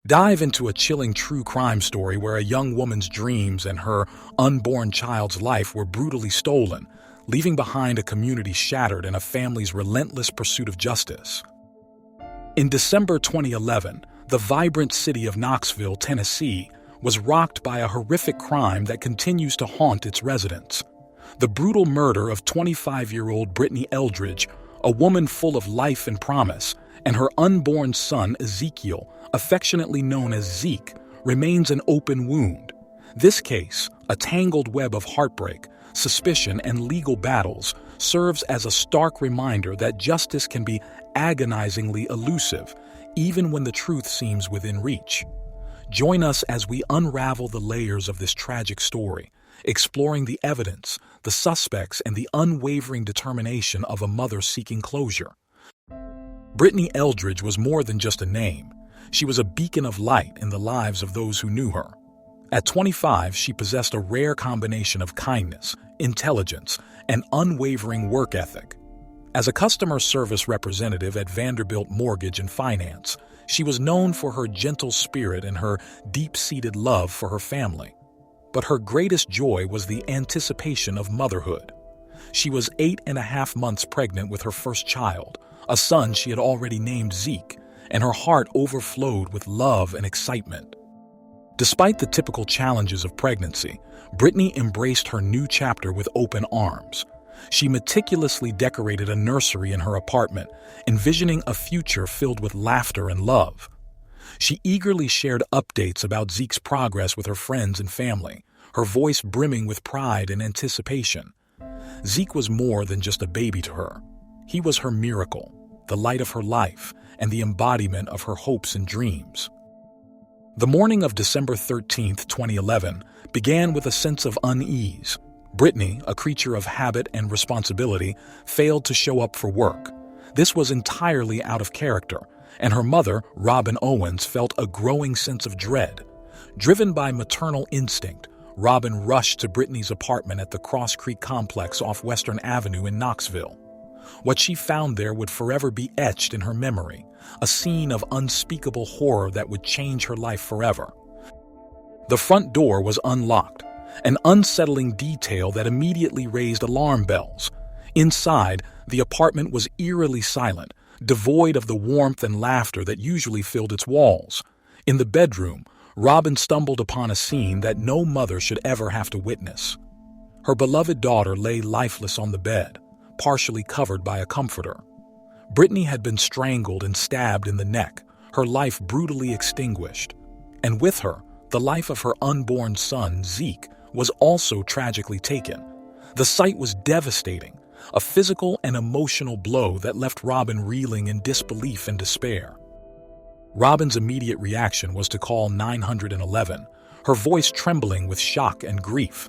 Dive into a chilling true crime story where a young woman's dreams and her unborn child's life were brutally stolen, leaving behind a community shattered and a family's relentless pursuit of justice. In December 2011, the vibrant city of Knoxville, Tennessee, was rocked by a horrific crime that continues to haunt its residents. The brutal murder of 25-year-old Brittany Eldridge, a woman full of life and promise, and her unborn son, Ezekiel, affectionately known as Zeke, remains an open wound. This case, a tangled web of heartbreak, suspicion, and legal battles, serves as a stark reminder that justice can be agonizingly elusive, even when the truth seems within reach. Join us as we unravel the layers of this tragic story, exploring the evidence, the suspects, and the unwavering determination of a mother seeking closure. Brittany Eldridge was more than just a name. She was a beacon of light in the lives of those who knew her. At 25, she possessed a rare combination of kindness, intelligence, and unwavering work ethic. As a customer service representative at Vanderbilt Mortgage and Finance, she was known for her gentle spirit and her deep-seated love for her family. But her greatest joy was the anticipation of motherhood. She was 8.5 months pregnant with her first child, a son she had already named Zeke, and her heart overflowed with love and excitement. Despite the typical challenges of pregnancy, Brittany embraced her new chapter with open arms. She meticulously decorated a nursery in her apartment, envisioning a future filled with laughter and love. She eagerly shared updates about Zeke's progress with her friends and family, her voice brimming with pride and anticipation. Zeke was more than just a baby to her. He was her miracle, the light of her life, and the embodiment of her hopes and dreams. The morning of December 13, 2011, began with a sense of unease. Brittany, a creature of habit and responsibility, failed to show up for work. This was entirely out of character, and her mother, Robin Owens, felt a growing sense of dread. Driven by maternal instinct, Robin rushed to Brittany's apartment at the Cross Creek complex off Western Avenue in Knoxville. What she found there would forever be etched in her memory, a scene of unspeakable horror that would change her life forever. The front door was unlocked, an unsettling detail that immediately raised alarm bells. Inside, the apartment was eerily silent, devoid of the warmth and laughter that usually filled its walls. In the bedroom, Robin stumbled upon a scene that no mother should ever have to witness. Her beloved daughter lay lifeless on the bed, partially covered by a comforter. Brittany had been strangled and stabbed in the neck, her life brutally extinguished. And with her, the life of her unborn son, Zeke, was also tragically taken. The sight was devastating, a physical and emotional blow that left Robin reeling in disbelief and despair. Robin's immediate reaction was to call 911, her voice trembling with shock and grief.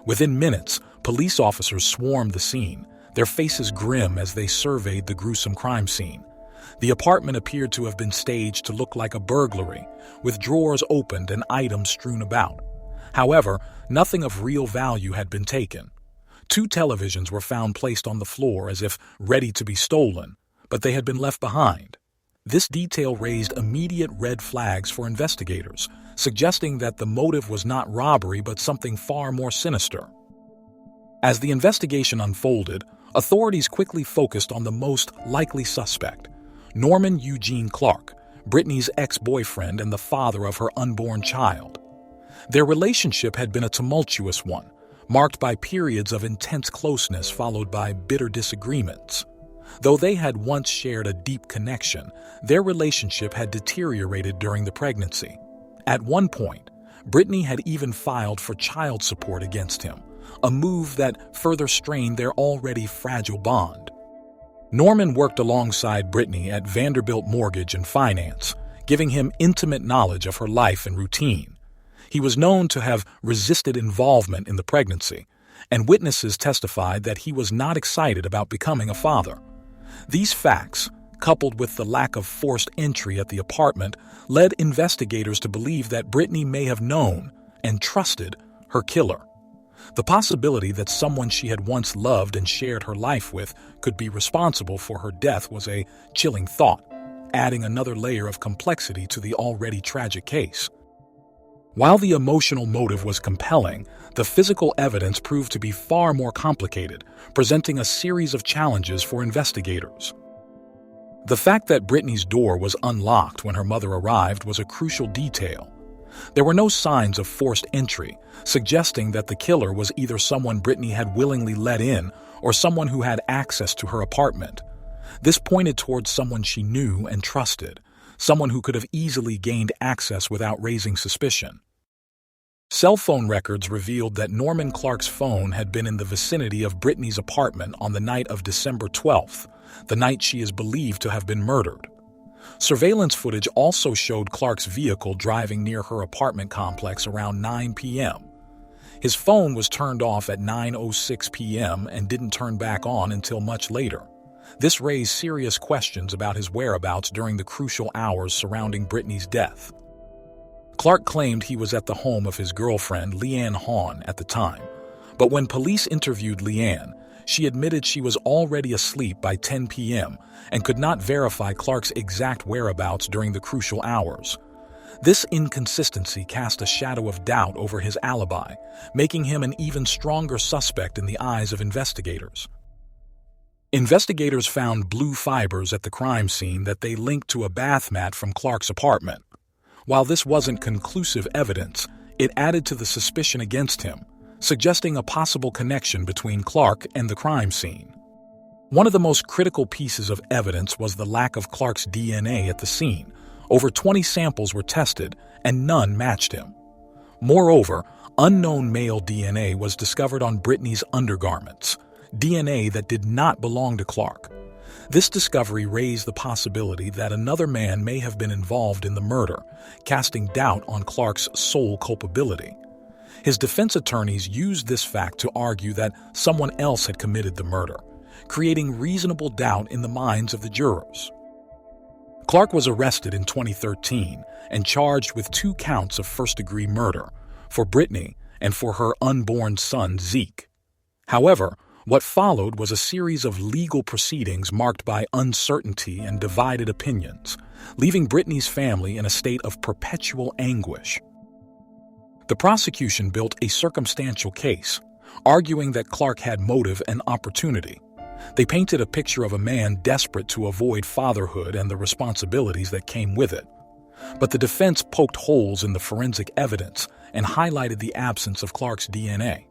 Within minutes, police officers swarmed the scene, their faces grim as they surveyed the gruesome crime scene. The apartment appeared to have been staged to look like a burglary, with drawers opened and items strewn about. However, nothing of real value had been taken. 2 televisions were found placed on the floor as if ready to be stolen, but they had been left behind. This detail raised immediate red flags for investigators, suggesting that the motive was not robbery but something far more sinister. As the investigation unfolded, authorities quickly focused on the most likely suspect, Norman Eugene Clark, Brittany's ex-boyfriend and the father of her unborn child. Their relationship had been a tumultuous one, marked by periods of intense closeness followed by bitter disagreements. Though they had once shared a deep connection, their relationship had deteriorated during the pregnancy. At one point, Brittany had even filed for child support against him, a move that further strained their already fragile bond. Norman worked alongside Brittany at Vanderbilt Mortgage and Finance, giving him intimate knowledge of her life and routine. He was known to have resisted involvement in the pregnancy, and witnesses testified that he was not excited about becoming a father. These facts, coupled with the lack of forced entry at the apartment, led investigators to believe that Brittany may have known and trusted her killer. The possibility that someone she had once loved and shared her life with could be responsible for her death was a chilling thought. adding another layer of complexity to the already tragic case. While the emotional motive was compelling, the physical evidence proved to be far more complicated, presenting a series of challenges for investigators. The fact that Brittany's door was unlocked when her mother arrived was a crucial detail. There were no signs of forced entry, suggesting that the killer was either someone Brittany had willingly let in or someone who had access to her apartment. This pointed towards someone she knew and trusted, someone who could have easily gained access without raising suspicion. Cell phone records revealed that Norman Clark's phone had been in the vicinity of Brittany's apartment on the night of December 12th, the night she is believed to have been murdered. Surveillance footage also showed Clark's vehicle driving near her apartment complex around 9 p.m. His phone was turned off at 9:06 p.m. and didn't turn back on until much later. This raised serious questions about his whereabouts during the crucial hours surrounding Brittany's death. Clark claimed he was at the home of his girlfriend, Leanne Hahn, at the time, but when police interviewed Leanne, she admitted she was already asleep by 10 p.m. and could not verify Clark's exact whereabouts during the crucial hours. This inconsistency cast a shadow of doubt over his alibi, making him an even stronger suspect in the eyes of investigators. Investigators found blue fibers at the crime scene that they linked to a bath mat from Clark's apartment. While this wasn't conclusive evidence, it added to the suspicion against him, suggesting a possible connection between Clark and the crime scene. One of the most critical pieces of evidence was the lack of Clark's DNA at the scene. Over 20 samples were tested, and none matched him. Moreover, unknown male DNA was discovered on Brittany's undergarments, DNA that did not belong to Clark. This discovery raised the possibility that another man may have been involved in the murder, casting doubt on Clark's sole culpability. His defense attorneys used this fact to argue that someone else had committed the murder, creating reasonable doubt in the minds of the jurors. Clark was arrested in 2013 and charged with 2 counts of first-degree murder for Brittany and for her unborn son, Zeke. However, what followed was a series of legal proceedings marked by uncertainty and divided opinions, leaving Brittany's family in a state of perpetual anguish. The prosecution built a circumstantial case, arguing that Clark had motive and opportunity. They painted a picture of a man desperate to avoid fatherhood and the responsibilities that came with it. But the defense poked holes in the forensic evidence and highlighted the absence of Clark's DNA.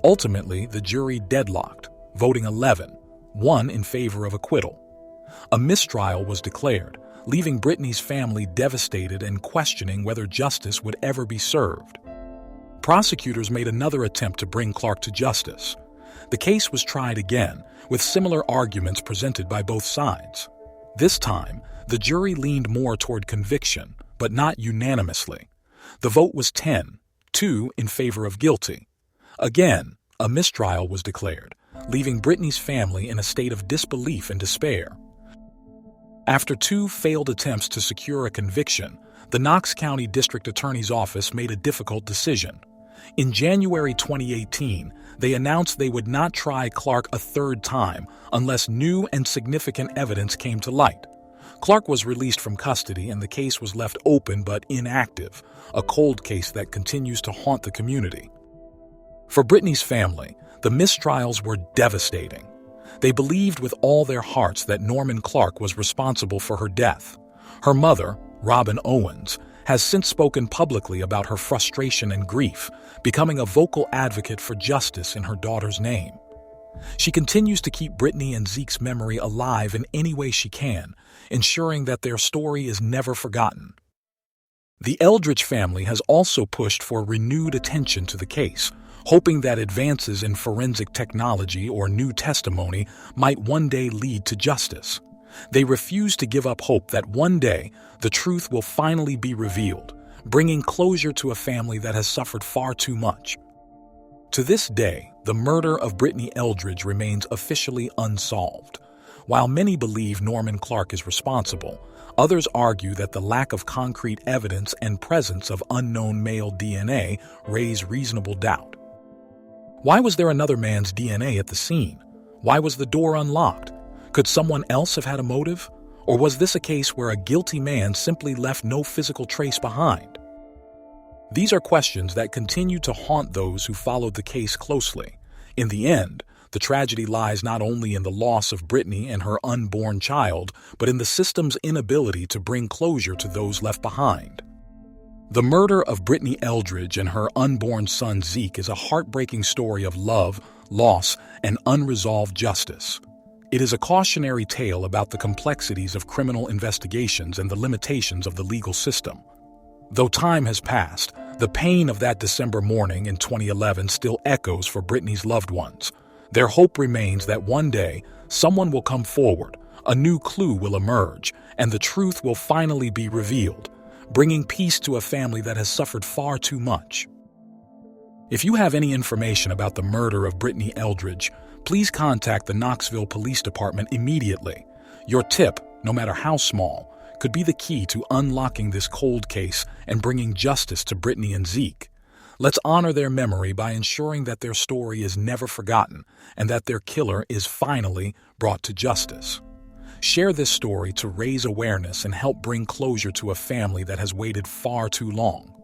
Ultimately, the jury deadlocked, voting 11-1 in favor of acquittal. A mistrial was declared, leaving Brittany's family devastated and questioning whether justice would ever be served. Prosecutors made another attempt to bring Clark to justice. The case was tried again, with similar arguments presented by both sides. This time, the jury leaned more toward conviction, but not unanimously. The vote was 10-2 in favor of guilty. Again, a mistrial was declared, leaving Brittany's family in a state of disbelief and despair. After 2 failed attempts to secure a conviction, the Knox County District Attorney's Office made a difficult decision. In January 2018, they announced they would not try Clark a 3rd time unless new and significant evidence came to light. Clark was released from custody and the case was left open but inactive, a cold case that continues to haunt the community. For Brittany's family, the mistrials were devastating. They believed with all their hearts that Norman Clark was responsible for her death. Her mother, Robin Owens, has since spoken publicly about her frustration and grief, becoming a vocal advocate for justice in her daughter's name. She continues to keep Brittany and Zeke's memory alive in any way she can, ensuring that their story is never forgotten. The Eldridge family has also pushed for renewed attention to the case, hoping that advances in forensic technology or new testimony might one day lead to justice. They refuse to give up hope that one day the truth will finally be revealed, bringing closure to a family that has suffered far too much. To this day, the murder of Brittany Eldridge remains officially unsolved. While many believe Norman Clark is responsible, others argue that the lack of concrete evidence and presence of unknown male DNA raise reasonable doubt. Why was there another man's DNA at the scene? Why was the door unlocked? Could someone else have had a motive? Or was this a case where a guilty man simply left no physical trace behind? These are questions that continue to haunt those who followed the case closely. In the end, the tragedy lies not only in the loss of Brittany and her unborn child, but in the system's inability to bring closure to those left behind. The murder of Brittany Eldridge and her unborn son Zeke is a heartbreaking story of love, loss, and unresolved justice. It is a cautionary tale about the complexities of criminal investigations and the limitations of the legal system. Though time has passed, the pain of that December morning in 2011 still echoes for Brittany's loved ones. Their hope remains that one day, someone will come forward, a new clue will emerge, and the truth will finally be revealed, bringing peace to a family that has suffered far too much. If you have any information about the murder of Brittany Eldridge, please contact the Knoxville Police Department immediately. Your tip, no matter how small, could be the key to unlocking this cold case and bringing justice to Brittany and Zeke. Let's honor their memory by ensuring that their story is never forgotten and that their killer is finally brought to justice. Share this story to raise awareness and help bring closure to a family that has waited far too long.